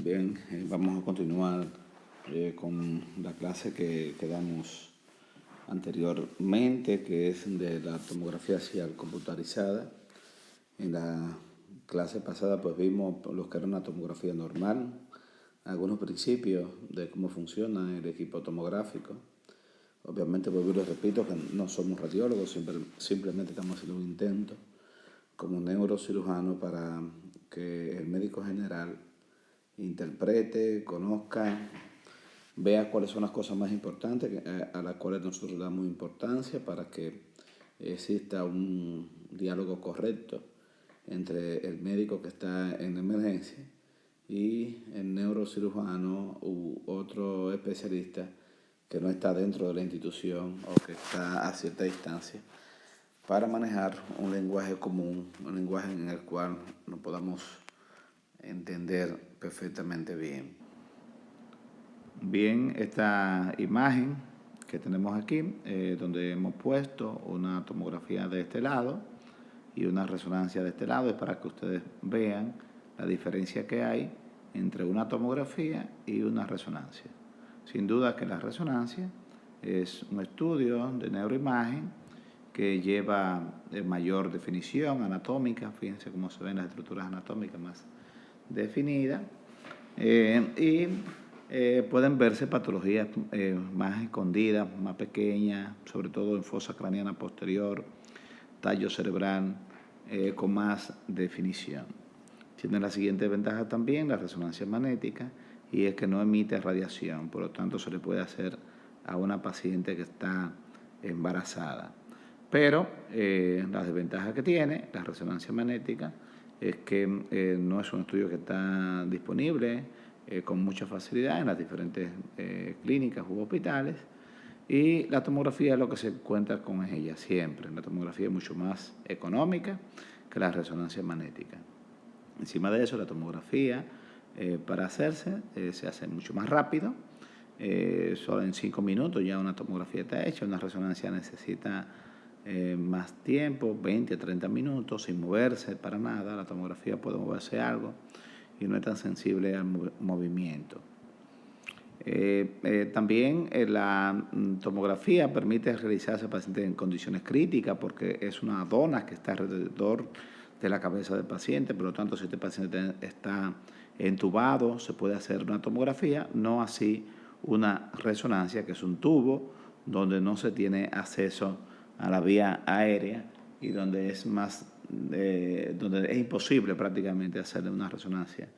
Bien, vamos a continuar con la clase que damos anteriormente, que es de la tomografía axial computarizada. En la clase pasada pues vimos lo que era una tomografía normal, algunos principios de cómo funciona el equipo tomográfico. Obviamente, vuelvo y les repito que no somos radiólogos, simplemente estamos haciendo un intento como neurocirujano para que el médico general interprete, conozca, vea cuáles son las cosas más importantes a las cuales nosotros damos importancia para que exista un diálogo correcto entre el médico que está en emergencia y el neurocirujano u otro especialista que no está dentro de la institución o que está a cierta distancia, para manejar un lenguaje común, un lenguaje en el cual nos podamos entender perfectamente bien. Bien, esta imagen que tenemos aquí, donde hemos puesto una tomografía de este lado y una resonancia de este lado, es para que ustedes vean la diferencia que hay entre una tomografía y una resonancia. Sin duda que la resonancia es un estudio de neuroimagen que lleva mayor definición anatómica, fíjense cómo se ven las estructuras anatómicas más definidas, pueden verse patologías más escondidas, más pequeñas, sobre todo en fosa craneana posterior, tallo cerebral, con más definición. Tiene la siguiente ventaja también, la resonancia magnética, y es que no emite radiación, por lo tanto se le puede hacer a una paciente que está embarazada. Pero la desventaja que tiene la resonancia magnética es que no es un estudio que está disponible con mucha facilidad en las diferentes clínicas u hospitales, y la tomografía es lo que se cuenta con ella siempre. La tomografía es mucho más económica que la resonancia magnética. Encima de eso, la tomografía para hacerse se hace mucho más rápido. Solo en 5 minutos ya una tomografía está hecha. Una resonancia necesita más tiempo, 20 a 30 minutos, sin moverse para nada. La tomografía puede moverse algo y no es tan sensible al movimiento. También la tomografía permite realizarse a pacientes en condiciones críticas porque es una dona que está alrededor de la cabeza del paciente. Por lo tanto, si este paciente está entubado, se puede hacer una tomografía, no así una resonancia, que es un tubo donde no se tiene acceso a la vía aérea y donde es imposible prácticamente hacerle una resonancia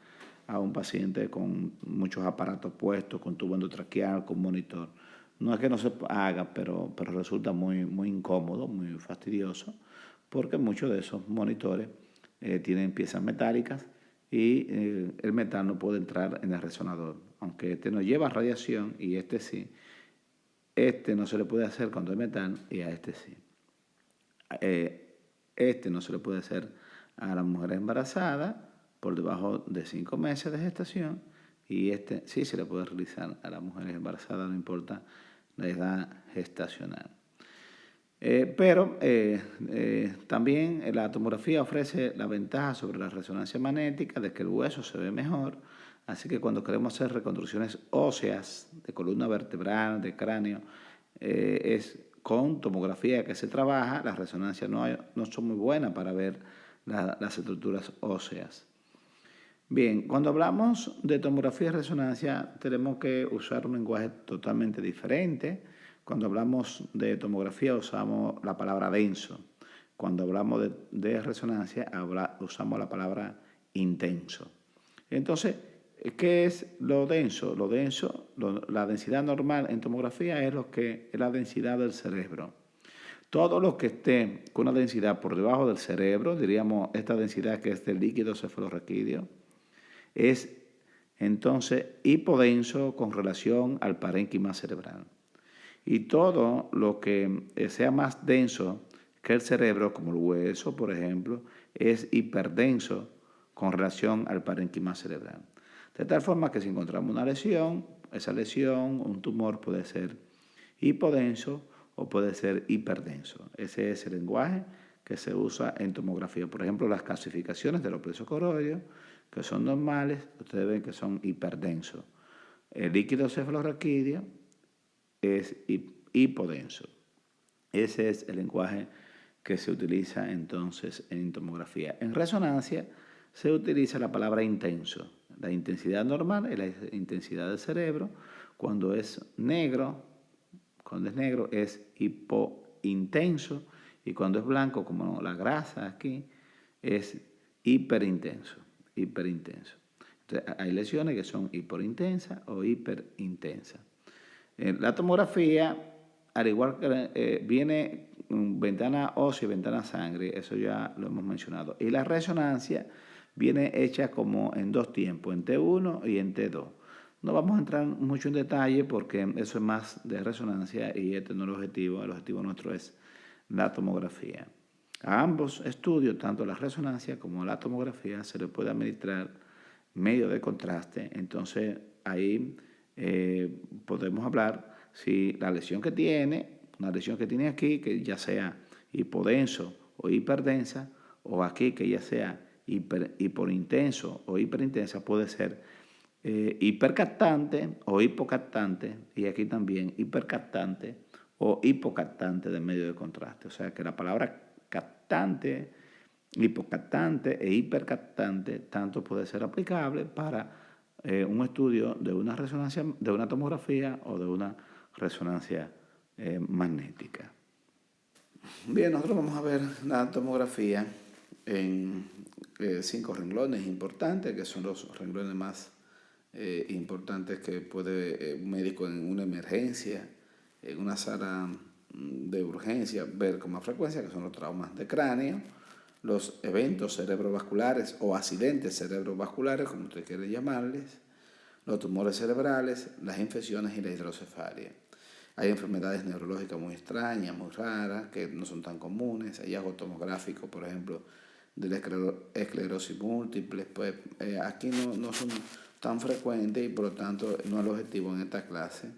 a un paciente con muchos aparatos puestos, con tubo endotraqueal, con monitor. No es que no se haga, pero resulta muy incómodo, muy fastidioso, porque muchos de esos monitores tienen piezas metálicas y el metal no puede entrar en el resonador. Aunque este no lleva radiación y este sí, este no se le puede hacer cuando es metal y a este sí. Este no se le puede hacer a las mujeres embarazadas por debajo de 5 meses de gestación, y este sí se le puede realizar a las mujeres embarazadas, no importa la edad gestacional. Pero también la tomografía ofrece la ventaja sobre la resonancia magnética de que el hueso se ve mejor, así que cuando queremos hacer reconstrucciones óseas de columna vertebral, de cráneo, es con tomografía que se trabaja. Las resonancias no son muy buenas para ver las estructuras óseas. Bien, cuando hablamos de tomografía y resonancia tenemos que usar un lenguaje totalmente diferente. Cuando hablamos de tomografía usamos la palabra denso. Cuando hablamos de resonancia usamos la palabra intenso. Entonces, ¿qué es lo denso? Lo denso, la densidad normal en tomografía es la densidad del cerebro. Todo lo que esté con una densidad por debajo del cerebro, diríamos esta densidad que es del líquido cefalorraquídeo, es entonces hipodenso con relación al parénquima cerebral. Y todo lo que sea más denso que el cerebro, como el hueso, por ejemplo, es hiperdenso con relación al parénquima cerebral. De tal forma que si encontramos una lesión, esa lesión, un tumor, puede ser hipodenso o puede ser hiperdenso. Ese es el lenguaje que se usa en tomografía. Por ejemplo, las calcificaciones de los plexos coroideos, que son normales, ustedes ven que son hiperdensos. El líquido cefalorraquídeo es hipodenso. Ese es el lenguaje que se utiliza entonces en tomografía. En resonancia se utiliza la palabra intenso. La intensidad normal es la intensidad del cerebro. Cuando es negro es hipointenso, y cuando es blanco, como la grasa aquí, es hiperintenso. Entonces, hay lesiones que son hiperintensas o hiperintensas. La tomografía, al igual que viene ventana ósea y ventana sangre, eso ya lo hemos mencionado. Y la resonancia viene hecha como en dos tiempos, en T1 y en T2. No vamos a entrar mucho en detalle porque eso es más de resonancia y este no es el objetivo. El objetivo nuestro es la tomografía. A ambos estudios, tanto la resonancia como la tomografía, se le puede administrar medio de contraste. Entonces ahí podemos hablar si la lesión que tiene, una lesión que tiene aquí, que ya sea hipodenso o hiperdensa, o aquí que ya sea hiporintenso o hiperintensa, puede ser hipercaptante o hipocaptante, y aquí también hipercaptante o hipocaptante de medio de contraste. O sea que la palabra captante, hipocaptante e hipercaptante tanto puede ser aplicable para un estudio de una resonancia, de una tomografía o de una resonancia magnética. Bien, nosotros vamos a ver la tomografía en 5 renglones importantes, que son los renglones más importantes que puede un médico en una emergencia, en una sala de urgencia, ver con más frecuencia, que son los traumas de cráneo, los eventos cerebrovasculares o accidentes cerebrovasculares, como usted quiere llamarles, los tumores cerebrales, las infecciones y la hidrocefalia. Hay enfermedades neurológicas muy extrañas, muy raras, que no son tan comunes. Hay hallazgos tomográficos, por ejemplo, de la esclerosis múltiple. Pues aquí no son tan frecuentes y por lo tanto no es el objetivo en esta clase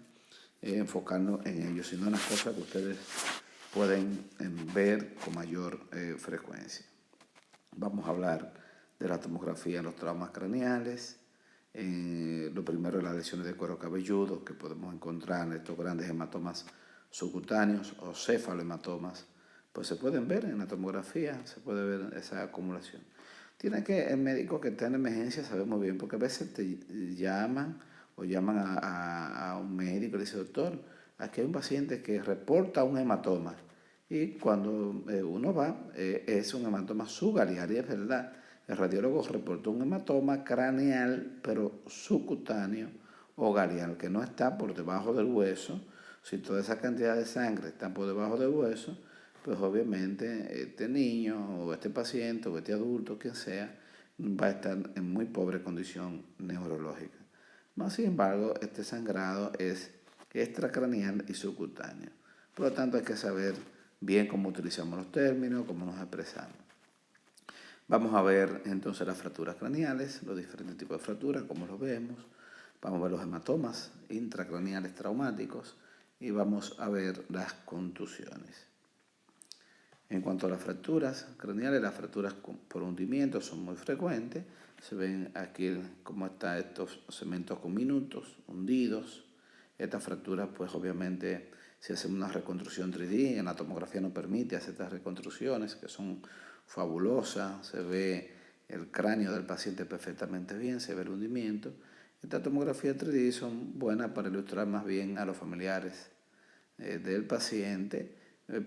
enfocarnos en ellos, sino en las cosas que ustedes pueden ver con mayor frecuencia. Vamos a hablar de la tomografía en los traumas craneales. Lo primero es las lesiones de cuero cabelludo que podemos encontrar en estos grandes hematomas subcutáneos o cefalohematomas, pues se pueden ver en la tomografía, se puede ver esa acumulación. Tiene que el médico que está en emergencia saber muy bien, porque a veces te llaman o llaman a un médico y le dice, doctor, aquí hay un paciente que reporta un hematoma. Y cuando uno va, es un hematoma subgaliar, y es verdad. El radiólogo reportó un hematoma craneal, pero subcutáneo o galial, que no está por debajo del hueso. Si toda esa cantidad de sangre está por debajo del hueso, pues obviamente este niño o este paciente o este adulto, quien sea, va a estar en muy pobre condición neurológica. Más sin embargo, este sangrado es extracraneal y subcutáneo. Por lo tanto, hay que saber bien cómo utilizamos los términos, cómo nos expresamos. Vamos a ver entonces las fracturas craneales, los diferentes tipos de fracturas, como los vemos. Vamos a ver los hematomas intracraneales traumáticos y vamos a ver las contusiones. En cuanto a las fracturas craneales, las fracturas por hundimiento son muy frecuentes. Se ven aquí cómo están estos segmentos comminutos, hundidos. Estas fracturas, pues obviamente, si hacemos una reconstrucción 3D, en la tomografía nos permite hacer estas reconstrucciones que son fabulosas. Se ve el cráneo del paciente perfectamente bien, se ve el hundimiento. Estas tomografías 3D son buenas para ilustrar más bien a los familiares del paciente,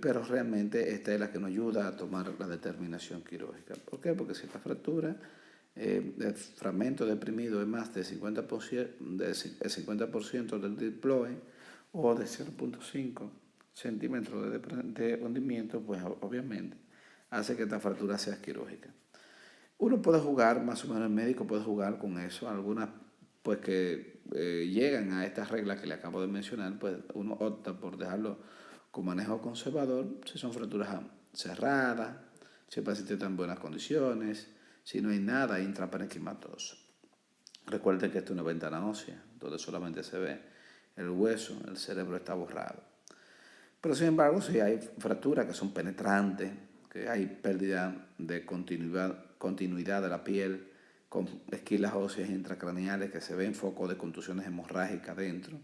pero realmente esta es la que nos ayuda a tomar la determinación quirúrgica. ¿Por qué? Porque si esta fractura, el fragmento deprimido es más del 50% del diploe o de 0.5 centímetros de hundimiento, pues obviamente hace que esta fractura sea quirúrgica. Uno puede jugar, más o menos el médico puede jugar con eso. Algunas pues que llegan a estas reglas que le acabo de mencionar, pues uno opta por dejarlo con manejo conservador si son fracturas cerradas, si el paciente está en buenas condiciones, si no hay nada intraparenquimatoso. Recuerden que esto es una ventana ósea, donde solamente se ve el hueso, el cerebro está borrado. Pero sin embargo, si hay fracturas que son penetrantes, que hay pérdida de continuidad de la piel con esquilas óseas intracraneales que se ven focos de contusiones hemorrágicas dentro,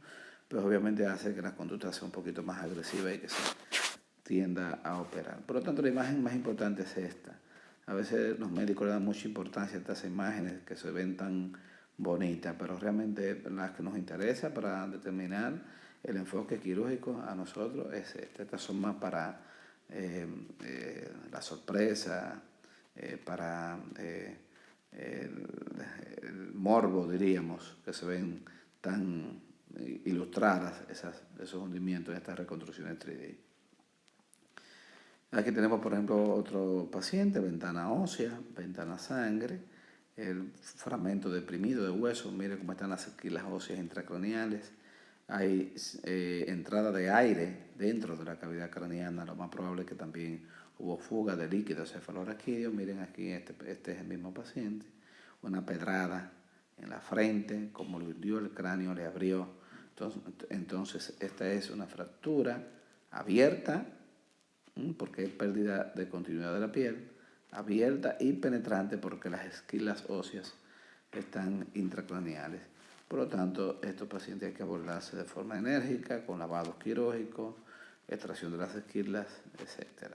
pues obviamente hace que la conducta sea un poquito más agresiva y que se tienda a operar. Por lo tanto, la imagen más importante es esta. A veces los médicos le dan mucha importancia a estas imágenes que se ven tan bonitas, pero realmente las que nos interesa para determinar el enfoque quirúrgico a nosotros es esta. Estas son más para la sorpresa, para el morbo, diríamos, que se ven tan ilustradas esos hundimientos, estas reconstrucciones 3D. Aquí tenemos, por ejemplo, otro paciente, ventana ósea, ventana sangre, el fragmento deprimido de hueso. Mire cómo están las esquilas óseas intracraneales. Hay entrada de aire dentro de la cavidad craneana. Lo más probable es que también hubo fuga de líquido cefalorraquídeo. Miren aquí, este es el mismo paciente. Una pedrada en la frente, como le hundió el cráneo, le abrió. Entonces esta es una fractura abierta, porque hay pérdida de continuidad de la piel, abierta y penetrante porque las esquilas óseas están intracraneales. Por lo tanto, estos pacientes hay que abordarse de forma enérgica, con lavados quirúrgicos, extracción de las esquilas, etc.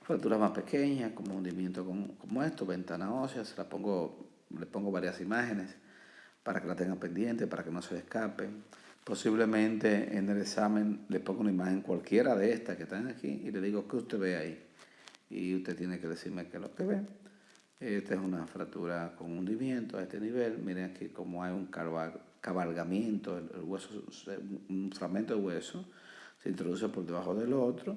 Fracturas más pequeñas, como hundimiento como esto, ventana ósea, le pongo varias imágenes para que la tengan pendiente, para que no se le escapen. Posiblemente en el examen le pongo una imagen cualquiera de estas que están aquí y le digo, ¿qué usted ve ahí? Y usted tiene que decirme qué es lo que ve. Esta es una fractura con hundimiento a este nivel. Miren aquí cómo hay un cabalgamiento, el hueso, un fragmento de hueso se introduce por debajo del otro.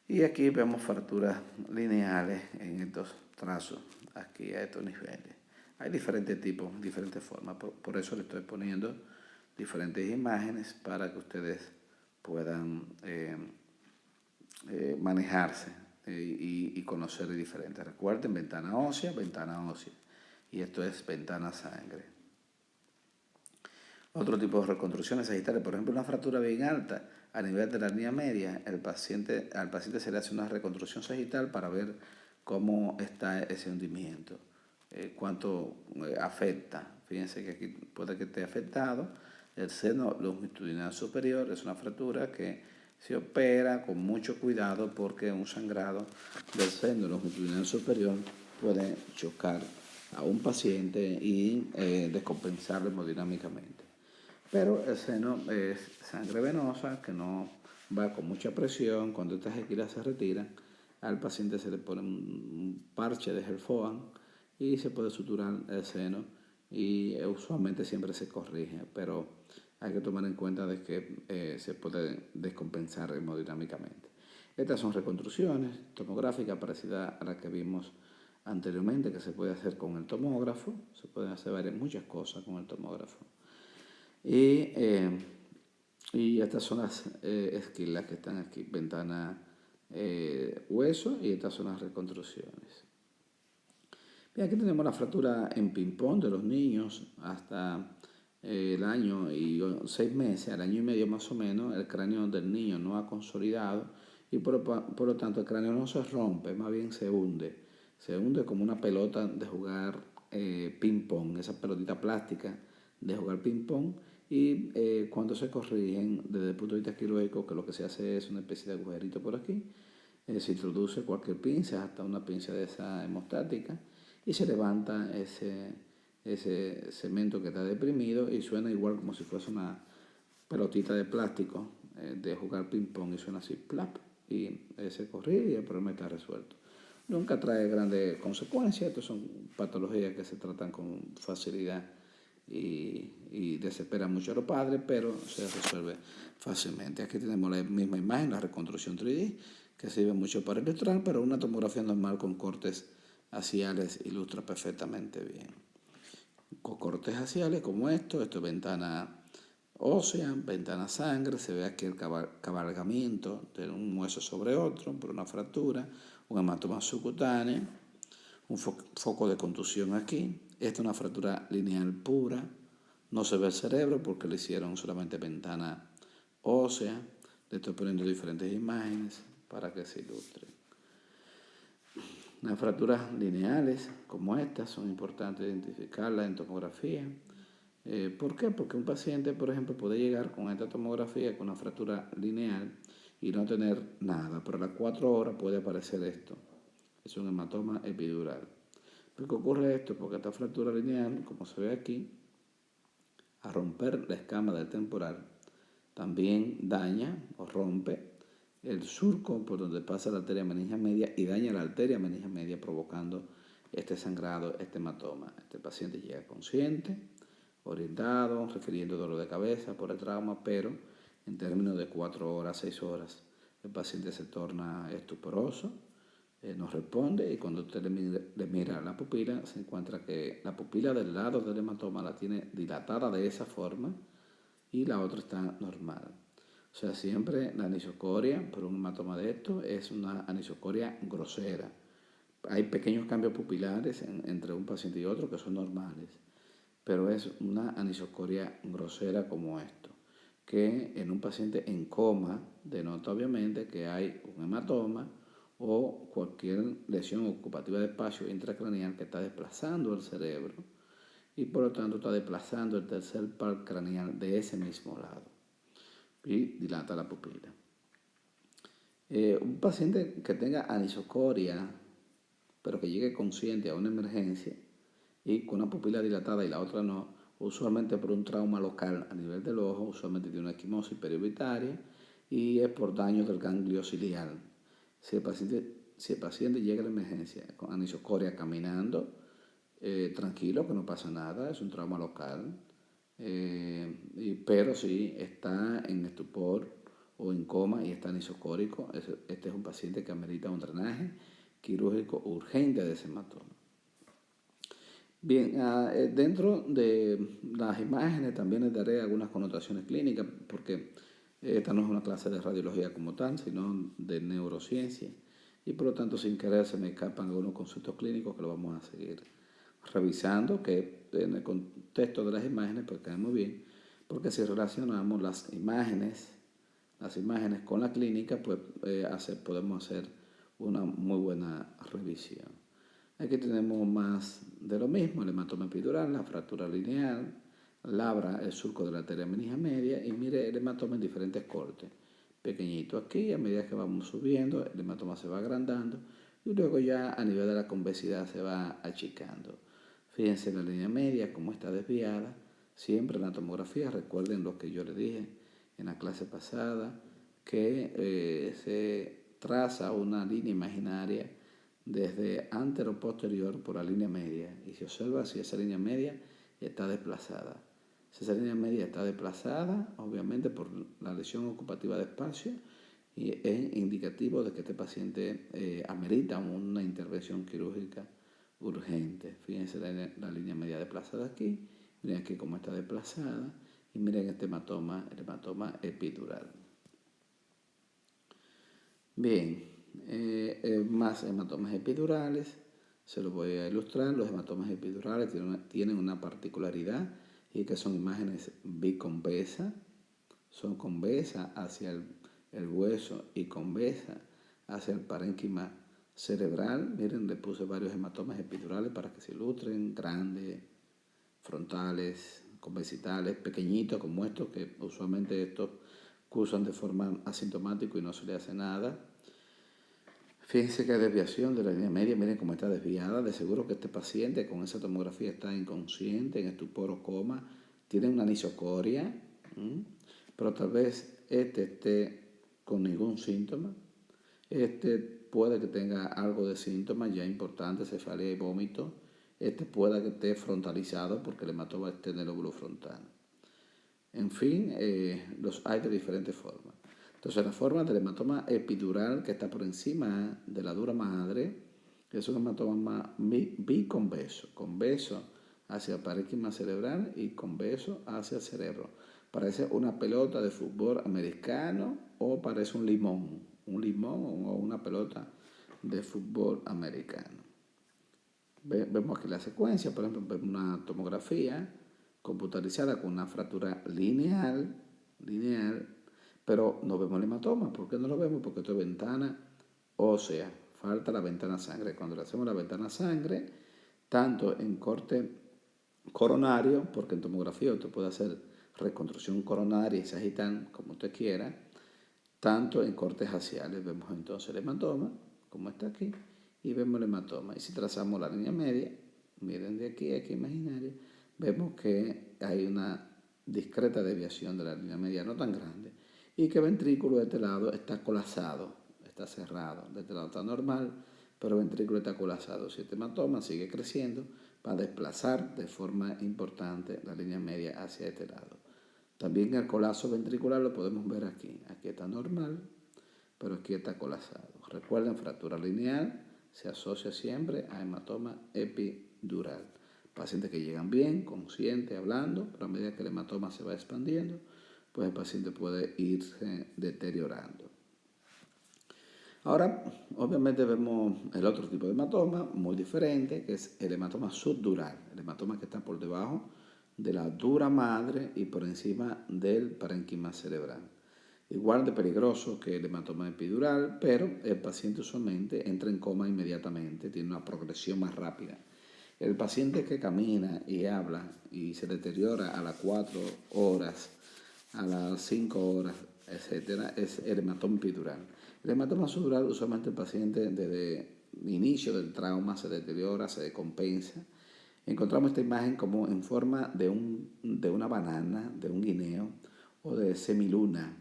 Y aquí vemos fracturas lineales en estos trazos, aquí a estos niveles. Hay diferentes tipos, diferentes formas, por eso le estoy poniendo diferentes imágenes para que ustedes puedan manejarse y conocer diferentes. Recuerden, ventana ósea, y esto es ventana sangre. Otro tipo de reconstrucciones sagitales, por ejemplo, una fractura bien alta a nivel de la línea media, al paciente se le hace una reconstrucción sagital para ver cómo está ese hundimiento, cuánto afecta. Fíjense que aquí puede que esté afectado. El seno longitudinal superior es una fractura que se opera con mucho cuidado porque un sangrado del seno longitudinal superior puede chocar a un paciente y descompensarlo hemodinámicamente. Pero el seno es sangre venosa que no va con mucha presión. Cuando estas esquilas se retiran, al paciente se le pone un parche de Helfoam y se puede suturar el seno y usualmente siempre se corrige, pero hay que tomar en cuenta de que se puede descompensar hemodinámicamente. Estas son reconstrucciones tomográficas parecidas a las que vimos anteriormente, que se puede hacer con el tomógrafo. Se pueden hacer muchas cosas con el tomógrafo. Y estas son las esquilas que están aquí, ventana hueso, y estas son las reconstrucciones. Bien, aquí tenemos la fractura en ping-pong de los niños hasta el año y 6 meses, al año y medio más o menos. El cráneo del niño no ha consolidado y por lo tanto el cráneo no se rompe, más bien se hunde. Se hunde como una pelota de jugar ping-pong, esa pelotita plástica de jugar ping-pong. Y cuando se corrigen desde el punto de vista quirúrgico, que lo que se hace es una especie de agujerito por aquí, se introduce cualquier pinza, hasta una pinza de esa hemostática, y se levanta ese cemento que está deprimido y suena igual como si fuese una pelotita de plástico de jugar ping-pong, y suena así, plap, y se corrige y el problema está resuelto. Nunca trae grandes consecuencias. Estas son patologías que se tratan con facilidad y desesperan mucho a los padres, pero se resuelve fácilmente. Aquí tenemos la misma imagen, la reconstrucción 3D, que sirve mucho para ilustrar, pero una tomografía normal con cortes axiales ilustra perfectamente bien. Con cortes axiales como esto es ventana ósea, ventana sangre, se ve aquí el cabalgamiento de un hueso sobre otro por una fractura, un hematoma subcutáneo, un foco de contusión aquí. Esta es una fractura lineal pura, no se ve el cerebro porque le hicieron solamente ventana ósea. Le estoy poniendo diferentes imágenes para que se ilustren. Las fracturas lineales como estas son importantes identificarlas en tomografía. ¿Por qué? Porque un paciente, por ejemplo, puede llegar con esta tomografía con una fractura lineal y no tener nada, pero a las 4 horas puede aparecer esto. Es un hematoma epidural. ¿Por qué ocurre esto? Porque esta fractura lineal, como se ve aquí, a romper la escama del temporal, también daña o rompe el surco por donde pasa la arteria meningia media y daña la arteria meningia media provocando este sangrado, este hematoma. Este paciente llega consciente, orientado, refiriendo dolor de cabeza por el trauma, pero en términos de 4 horas, 6 horas, el paciente se torna estuporoso, no responde y cuando usted le mira la pupila, se encuentra que la pupila del lado del hematoma la tiene dilatada de esa forma y la otra está normal. O sea, siempre la anisocoria por un hematoma de esto es una anisocoria grosera. Hay pequeños cambios pupilares entre un paciente y otro que son normales, pero es una anisocoria grosera como esto, que en un paciente en coma denota obviamente que hay un hematoma o cualquier lesión ocupativa de espacio intracraneal que está desplazando el cerebro y por lo tanto está desplazando el tercer par craneal de ese mismo lado y dilata la pupila. Un paciente que tenga anisocoria, pero que llegue consciente a una emergencia y con una pupila dilatada y la otra no, usualmente por un trauma local a nivel del ojo, usualmente tiene una equimosis periorbitaria y es por daño del ganglio ciliar. Si el paciente llega a la emergencia con anisocoria caminando, tranquilo, que no pasa nada, es un trauma local, pero si está en estupor o en coma y está anisocórico, este es un paciente que amerita un drenaje quirúrgico urgente de ese hematoma. Bien, dentro de las imágenes también les daré algunas connotaciones clínicas, porque esta no es una clase de radiología como tal, sino de neurociencia, y por lo tanto sin querer se me escapan algunos conceptos clínicos que lo vamos a seguir revisando, que en el contexto de las imágenes pues queda muy bien, porque si relacionamos las imágenes con la clínica, pues podemos hacer una muy buena revisión. Aquí tenemos más de lo mismo, el hematoma epidural, la fractura lineal, labra el surco de la arteria meningia media y mire el hematoma en diferentes cortes. Pequeñito aquí, a medida que vamos subiendo, el hematoma se va agrandando y luego ya a nivel de la convexidad se va achicando. Fíjense en la línea media, cómo está desviada. Siempre en la tomografía, recuerden lo que yo les dije en la clase pasada, que se traza una línea imaginaria desde antero-posterior por la línea media y se observa si esa línea media está desplazada. Si esa línea media está desplazada, obviamente por la lesión ocupativa de espacio, y es indicativo de que este paciente amerita una intervención quirúrgica urgente. Fíjense la línea media desplazada aquí, miren aquí cómo está desplazada y miren este hematoma, el hematoma epidural. Bien, más hematomas epidurales, se los voy a ilustrar. Los hematomas epidurales tienen una particularidad y que son imágenes biconvexas, son convexas hacia el hueso y convexas hacia el parénquima cerebral. Miren, le puse varios hematomas epidurales para que se ilustren, grandes, frontales, convexitales, pequeñitos como estos, que usualmente estos cursan de forma asintomática y no se le hace nada. Fíjense que hay desviación de la línea media, miren cómo está desviada. De seguro que este paciente con esa tomografía está inconsciente, en estupor o coma, tiene una anisocoria, pero tal vez este esté con ningún síntoma. Este puede que tenga algo de síntomas ya importantes, cefalea y vómito. Este puede que esté frontalizado porque el hematoma esté en el lóbulo frontal. En fin, los hay de diferentes formas. Entonces, la forma del hematoma epidural que está por encima de la dura madre es un hematoma biconvexo, convexo hacia el parénquima cerebral y convexo hacia el cerebro. Parece una pelota de fútbol americano o parece un limón o una pelota de fútbol americano. Vemos aquí la secuencia, por ejemplo, vemos una tomografía computarizada con una fractura lineal, pero no vemos el hematoma. ¿Por qué no lo vemos? Porque esto es ventana ósea falta la ventana sangre. Cuando le hacemos la ventana sangre, tanto en corte coronario, porque en tomografía usted puede hacer reconstrucción coronaria y sagital como usted quiera, tanto en cortes axiales. Vemos entonces el hematoma, como está aquí, y vemos el hematoma. Y si trazamos la línea media, miren de aquí a aquí imaginaria, vemos que hay una discreta desviación de la línea media, no tan grande, y que el ventrículo de este lado está colapsado, está cerrado. De este lado está normal, pero el ventrículo está colapsado. Si este hematoma sigue creciendo, va a desplazar de forma importante la línea media hacia este lado. También el colapso ventricular lo podemos ver aquí. Aquí está normal, pero aquí está colapsado. Recuerden, fractura lineal se asocia siempre a hematoma epidural. Pacientes que llegan bien, conscientes, hablando, pero a medida que el hematoma se va expandiendo, pues el paciente puede irse deteriorando. Ahora, obviamente vemos el otro tipo de hematoma, muy diferente, que es el hematoma subdural, el hematoma que está por debajo de la dura madre y por encima del parénquima cerebral. Igual de peligroso que el hematoma epidural, pero el paciente usualmente entra en coma inmediatamente, tiene una progresión más rápida. El paciente que camina y habla y se deteriora a las 4 horas, a las 5 horas, etcétera, es el hematoma epidural. El hematoma subdural, usualmente el paciente desde el inicio del trauma se deteriora, se descompensa. Encontramos esta imagen como en forma de una banana, de un guineo o de semiluna.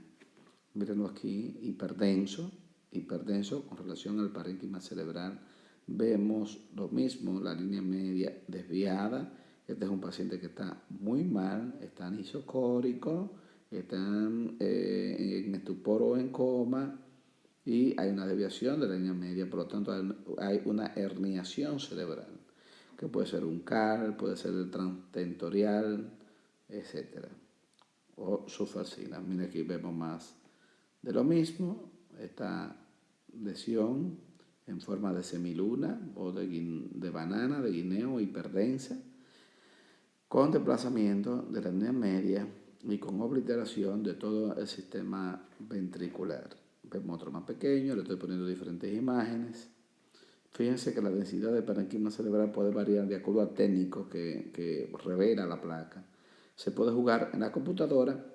Mírenlo aquí, hiperdenso con relación al parénquima cerebral. Vemos lo mismo, la línea media desviada. Este es un paciente que está muy mal, está anisocórico, está en estupor o en coma y hay una desviación de la línea media, por lo tanto hay una herniación cerebral, que puede ser un CAL, puede ser el transtentorial, etc. O sulfacina. Mira, aquí vemos más de lo mismo, esta lesión en forma de semiluna o de banana, de guineo hiperdensa, con desplazamiento de la línea media y con obliteración de todo el sistema ventricular. Vemos otro más pequeño, le estoy poniendo diferentes imágenes. Fíjense que la densidad del parénquima cerebral puede variar de acuerdo al técnico que revela la placa. Se puede jugar en la computadora,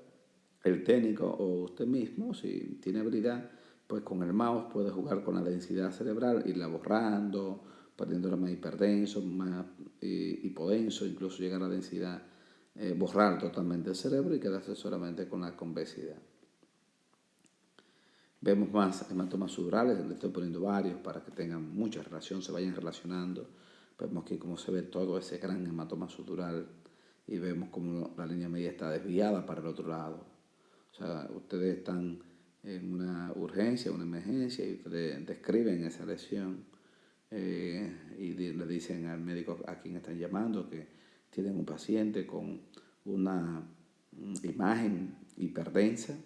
el técnico o usted mismo, si tiene habilidad, pues con el mouse puede jugar con la densidad cerebral, irla borrando, poniéndola más hiperdenso, más hipodenso, incluso llegar a la densidad, borrar totalmente el cerebro y quedarse solamente con la convexidad. Vemos más hematomas subdurales, le estoy poniendo varios para que tengan mucha relación, se vayan relacionando. Vemos aquí cómo se ve todo ese gran hematoma subdural y vemos cómo la línea media está desviada para el otro lado. O sea, ustedes están en una urgencia, una emergencia y ustedes describen esa lesión y le dicen al médico a quien están llamando que tienen un paciente con una imagen hiperdensa,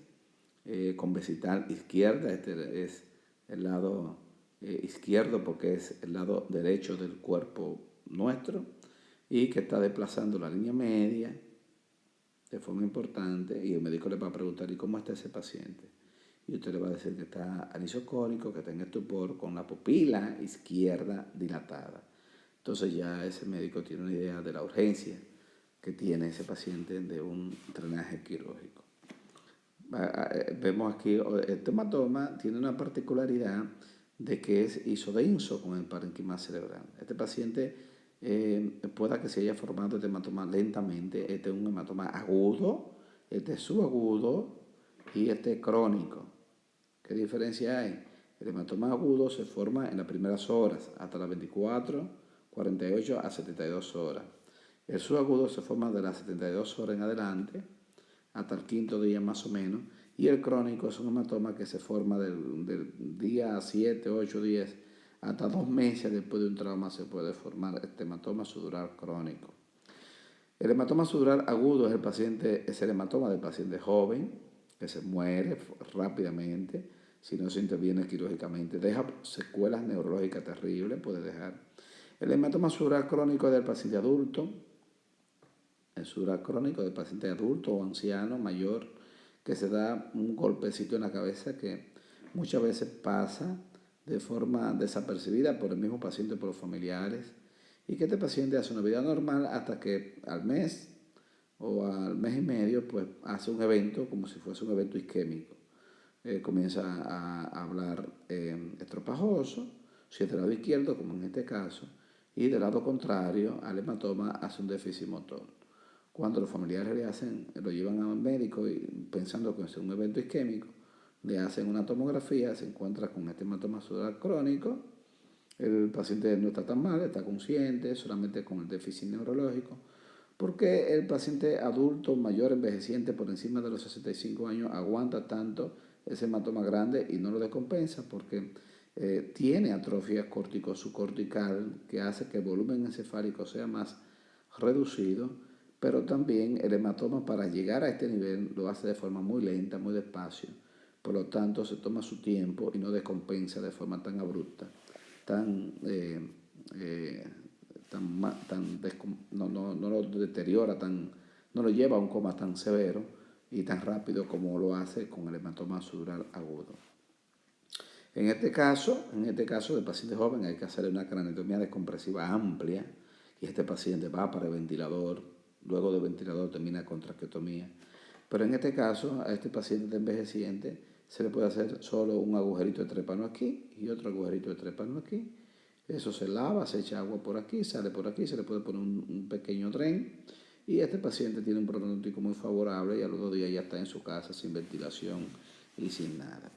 con vesital izquierda. Este es el lado izquierdo porque es el lado derecho del cuerpo nuestro y que está desplazando la línea media de forma importante y el médico le va a preguntar ¿y cómo está ese paciente? Y usted le va a decir que está anisocórico, que está en estupor con la pupila izquierda dilatada. Entonces ya ese médico tiene una idea de la urgencia que tiene ese paciente de un drenaje quirúrgico. Vemos aquí, este hematoma tiene una particularidad de que es isodenso con el parénquima cerebral. Este paciente pueda que se haya formado este hematoma lentamente. Este es un hematoma agudo, este es subagudo y este es crónico. ¿Qué diferencia hay? El hematoma agudo se forma en las primeras horas, hasta las 24, 48 a 72 horas. El subagudo se forma de las 72 horas en adelante, hasta el quinto día más o menos, y el crónico es un hematoma que se forma del día 7, 8, 10, hasta 2 meses después de un trauma se puede formar este hematoma subdural crónico. El hematoma subdural agudo es el hematoma del paciente joven, que se muere rápidamente si no se interviene quirúrgicamente. Deja secuelas neurológicas terribles, puede dejar. El hematoma subdural crónico es del paciente adulto, el subdural crónico del paciente adulto o anciano, mayor, que se da un golpecito en la cabeza que muchas veces pasa de forma desapercibida por el mismo paciente o por los familiares, y que este paciente hace una vida normal hasta que al mes o al mes y medio pues hace un evento como si fuese un evento isquémico. Comienza a hablar estropajoso, si es del lado izquierdo, como en este caso, y del lado contrario al hematoma hace un déficit motor. Cuando los familiares lo llevan al médico y pensando que es un evento isquémico, le hacen una tomografía, se encuentra con este hematoma subdural crónico, el paciente no está tan mal, está consciente, solamente con el déficit neurológico, porque el paciente adulto mayor envejeciente por encima de los 65 años aguanta tanto ese hematoma grande y no lo descompensa porque tiene atrofia cortico-subcortical que hace que el volumen encefálico sea más reducido, pero también el hematoma para llegar a este nivel lo hace de forma muy lenta, muy despacio. Por lo tanto, se toma su tiempo y no descompensa de forma tan abrupta, tan, no lo deteriora, no lo lleva a un coma tan severo y tan rápido como lo hace con el hematoma subdural agudo. En este caso del paciente joven hay que hacer una craneotomía descompresiva amplia y este paciente va para el ventilador, luego del ventilador termina con traqueotomía. Pero en este caso, a este paciente envejeciente se le puede hacer solo un agujerito de trépano aquí y otro agujerito de trépano aquí. Eso se lava, se echa agua por aquí, sale por aquí, se le puede poner un pequeño tren y este paciente tiene un pronóstico muy favorable y a los 2 días ya está en su casa sin ventilación y sin nada.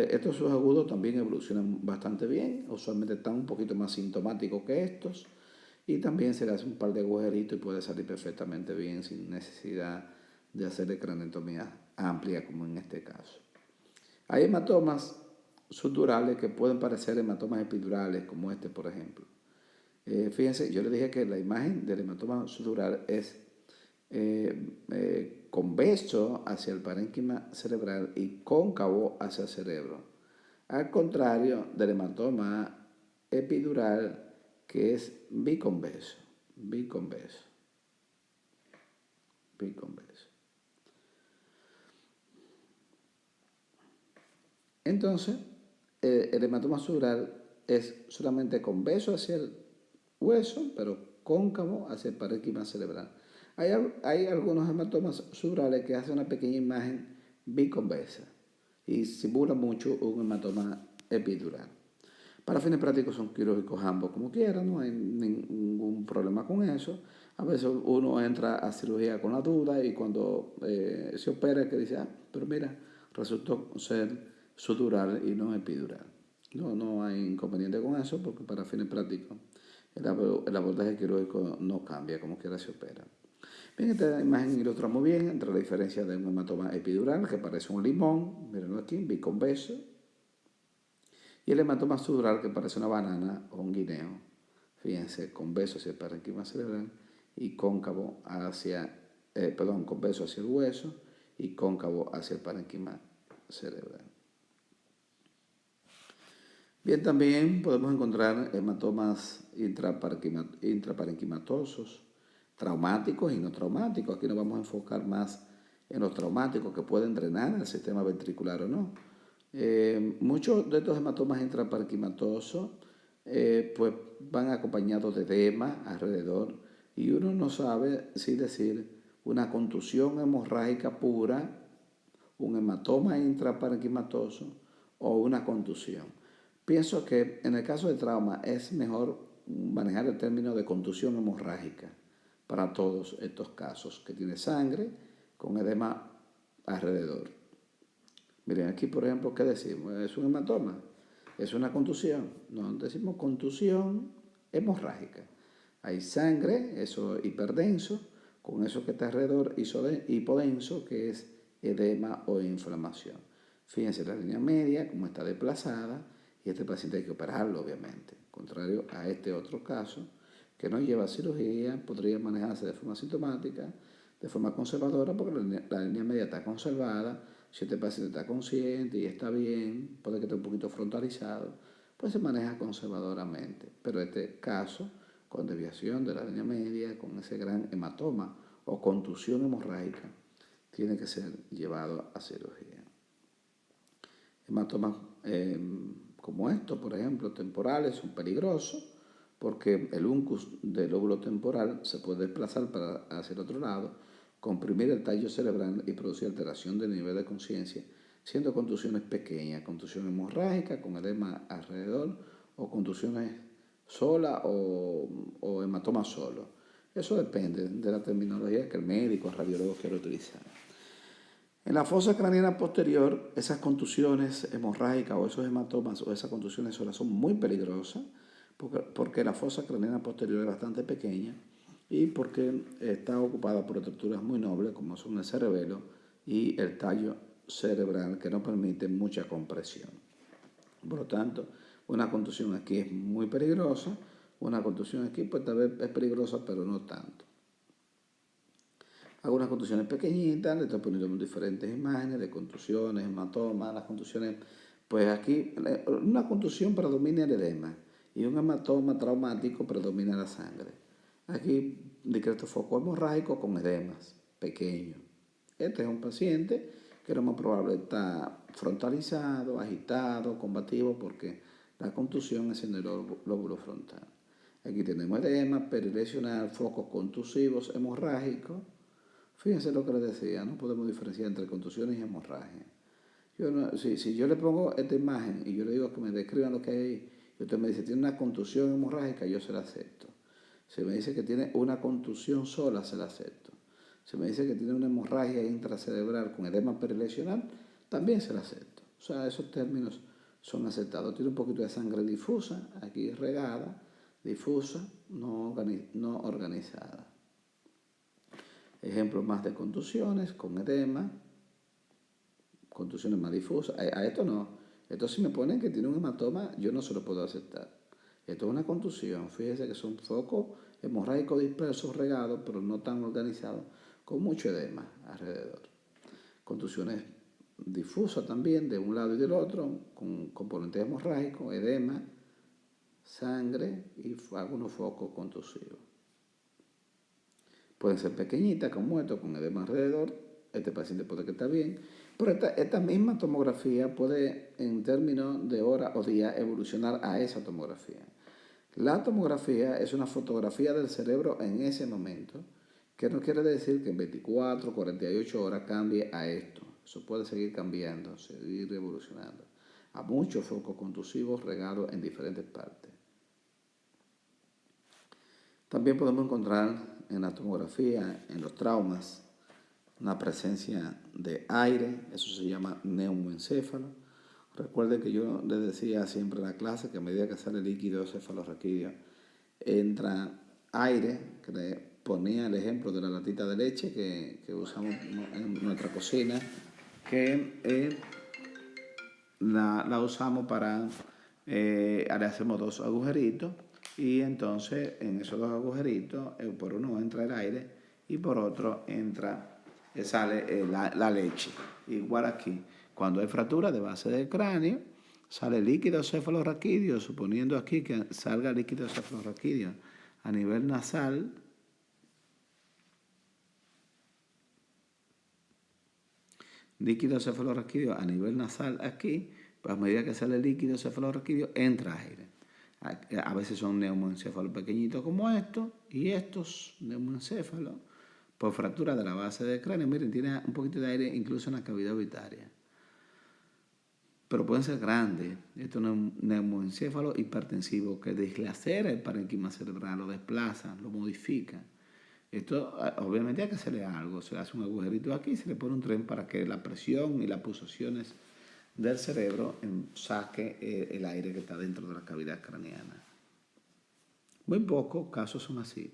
Estos subagudos también evolucionan bastante bien, usualmente están un poquito más sintomáticos que estos y también se le hace un par de agujeritos y puede salir perfectamente bien sin necesidad de hacerle craneotomía amplia como en este caso. Hay hematomas subdurales que pueden parecer hematomas epidurales como este por ejemplo. Fíjense, yo les dije que la imagen del hematoma subdural es convexo hacia el parénquima cerebral y cóncavo hacia el cerebro. Al contrario del hematoma epidural que es biconvexo. Entonces, el hematoma subdural es solamente convexo hacia el hueso, pero cóncavo hacia el parénquima cerebral. Hay algunos hematomas subdurales que hacen una pequeña imagen biconvexa y simula mucho un hematoma epidural. Para fines prácticos son quirúrgicos ambos como quieran, no hay ningún problema con eso. A veces uno entra a cirugía con la duda y cuando se opera que dice, pero mira, resultó ser sutural y no epidural. No hay inconveniente con eso porque para fines prácticos el abordaje quirúrgico no cambia, como quiera se opera. Bien, esta imagen ilustra muy bien entre la diferencia de un hematoma epidural que parece un limón, mírenlo aquí, biconvexo, y el hematoma subdural que parece una banana o un guineo, fíjense, convexo hacia el parénquima cerebral y cóncavo convexo hacia el hueso y cóncavo hacia el parénquima cerebral. Bien, también podemos encontrar hematomas intraparenquimatosos, traumáticos y no traumáticos. Aquí nos vamos a enfocar más en los traumáticos que pueden drenar el sistema ventricular o no. Muchos de estos hematomas intraparenquimatosos pues van acompañados de edema alrededor y uno no sabe si decir una contusión hemorrágica pura, un hematoma intraparenquimatoso o una contusión. Pienso que en el caso de trauma es mejor manejar el término de contusión hemorrágica para todos estos casos, que tiene sangre con edema alrededor. Miren, aquí por ejemplo, ¿qué decimos? ¿Es un hematoma? ¿Es una contusión? No, decimos contusión hemorrágica. Hay sangre, eso hiperdenso, con eso que está alrededor, hipodenso, que es edema o inflamación. Fíjense la línea media, cómo está desplazada, y este paciente hay que operarlo, obviamente. Contrario a este otro caso, que no lleva cirugía, podría manejarse de forma sintomática, de forma conservadora, porque la línea media está conservada. Si este paciente está consciente y está bien, puede que esté un poquito frontalizado, pues se maneja conservadoramente. Pero este caso, con desviación de la línea media, con ese gran hematoma o contusión hemorrágica, tiene que ser llevado a cirugía. Hematomas como estos, por ejemplo, temporales, son peligrosos porque el uncus del lóbulo temporal se puede desplazar hacia el otro lado, comprimir el tallo cerebral y producir alteración del nivel de conciencia, siendo contusiones pequeñas, contusión hemorrágica con edema alrededor o contusiones solas o hematoma solo. Eso depende de la terminología que el médico, el radiólogo quiera utilizar. En la fosa craneana posterior, esas contusiones hemorrágicas o esos hematomas o esas contusiones solas son muy peligrosas porque la fosa craneana posterior es bastante pequeña y porque está ocupada por estructuras muy nobles como son el cerebelo y el tallo cerebral que no permiten mucha compresión. Por lo tanto, una contusión aquí es muy peligrosa, una contusión aquí pues tal vez es peligrosa pero no tanto. Algunas contusiones pequeñitas, le estoy poniendo diferentes imágenes de contusiones, hematomas, las contusiones, pues aquí una contusión predomina el edema y un hematoma traumático predomina la sangre. Aquí discreto foco hemorrágico con edemas pequeños. Este es un paciente que lo más probable está frontalizado, agitado, combativo porque la contusión es en el lóbulo frontal. Aquí tenemos edema, perilesional, focos contusivos, hemorrágicos. Fíjense lo que les decía, no podemos diferenciar entre contusiones y hemorragia. Si yo le pongo esta imagen y yo le digo que me describan lo que hay ahí, y usted me dice, tiene una contusión hemorrágica, yo se la acepto. Si me dice que tiene una contusión sola, se la acepto. Si me dice que tiene una hemorragia intracerebral con edema perilesional, también se la acepto. O sea, esos términos son aceptados. Tiene un poquito de sangre difusa, aquí regada, difusa, no organizada. Ejemplos más de contusiones con edema, contusiones más difusas. A esto no. Esto si me ponen que tiene un hematoma, yo no se lo puedo aceptar. Esto es una contusión. Fíjense que son focos hemorrágicos dispersos, regados, pero no tan organizados, con mucho edema alrededor. Contusiones difusas también, de un lado y del otro, con componentes hemorrágicos, edema, sangre y algunos focos contusivos. Pueden ser pequeñitas, como esto, con edema alrededor. Este paciente puede que esté bien. Pero esta misma tomografía puede, en términos de horas o días, evolucionar a esa tomografía. La tomografía es una fotografía del cerebro en ese momento, que no quiere decir que en 24, 48 horas cambie a esto. Eso puede seguir cambiando, seguir evolucionando a muchos focos contusivos regados en diferentes partes. También podemos encontrar en la tomografía, en los traumas, una presencia de aire, eso se llama neumoencéfalo. Recuerden que yo les decía siempre en la clase que a medida que sale líquido cefalorraquídeo, entra aire, que le ponía el ejemplo de la latita de leche que usamos en nuestra cocina, que la usamos para, le hacemos dos agujeritos y entonces en esos dos agujeritos por uno entra el aire y por otro sale la leche. Igual aquí, cuando hay fractura de base del cráneo, sale líquido cefalorraquídeo, suponiendo aquí que salga líquido cefalorraquídeo a nivel nasal. Líquido cefalorraquídeo a nivel nasal aquí, pues a medida que sale el líquido cefalorraquídeo, entra aire. A veces son neumoencéfalos pequeñitos como estos, y estos neumoencéfalos, por fractura de la base del cráneo, miren, tiene un poquito de aire incluso en la cavidad orbitaria. Pero pueden ser grandes. Esto es un neumoencéfalo hipertensivo que deslacera el parénquima cerebral, lo desplaza, lo modifica. Esto obviamente hay que hacerle algo, se hace un agujerito aquí y se le pone un tren para que la presión y las pulsaciones del cerebro saque el aire que está dentro de la cavidad craneana. Muy pocos casos son así.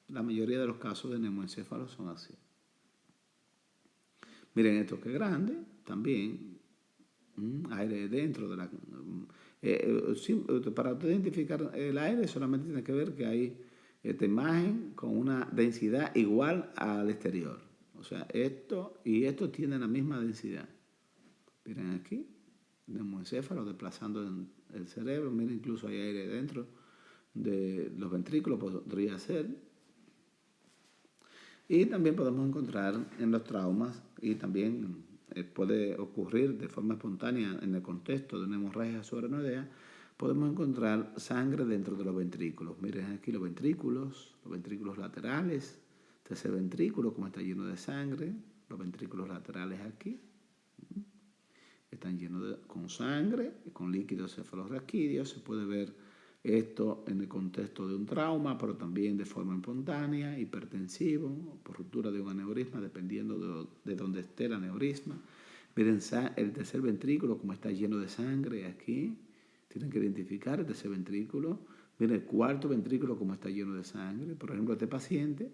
La mayoría de los casos de neumoencéfalo son así. Miren esto que es grande, también aire dentro de la... para usted identificar el aire solamente tiene que ver que hay esta imagen con una densidad igual al exterior. O sea, esto y esto tienen la misma densidad. Miren aquí, neumoencéfalo desplazando el cerebro. Miren, incluso hay aire dentro de los ventrículos, podría ser. Y también podemos encontrar en los traumas y también puede ocurrir de forma espontánea en el contexto de una hemorragia subaracnoidea, podemos encontrar sangre dentro de los ventrículos. Miren aquí los ventrículos laterales, tercer ventrículo, como está lleno de sangre, los ventrículos laterales aquí, están llenos con sangre, con líquidos cefalorraquídeos. Se puede ver esto en el contexto de un trauma, pero también de forma espontánea, hipertensivo, por ruptura de un aneurisma, dependiendo de dónde esté el aneurisma. Miren el tercer ventrículo, como está lleno de sangre aquí. Tienen que identificar el tercer ventrículo. Miren el cuarto ventrículo, como está lleno de sangre. Por ejemplo, este paciente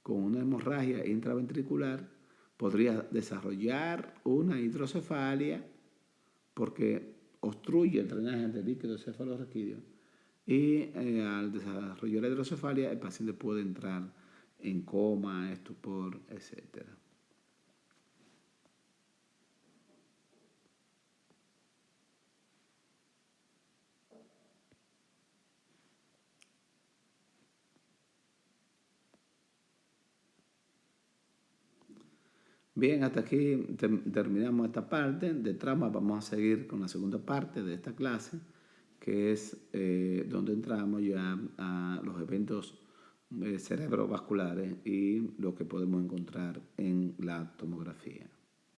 con una hemorragia intraventricular podría desarrollar una hidrocefalia porque obstruye el drenaje del líquido cefalorraquídeo y al desarrollar la hidrocefalia el paciente puede entrar en coma, estupor, etc. Bien, hasta aquí terminamos esta parte de trauma. Vamos a seguir con la segunda parte de esta clase, que es donde entramos ya a los eventos cerebrovasculares y lo que podemos encontrar en la tomografía.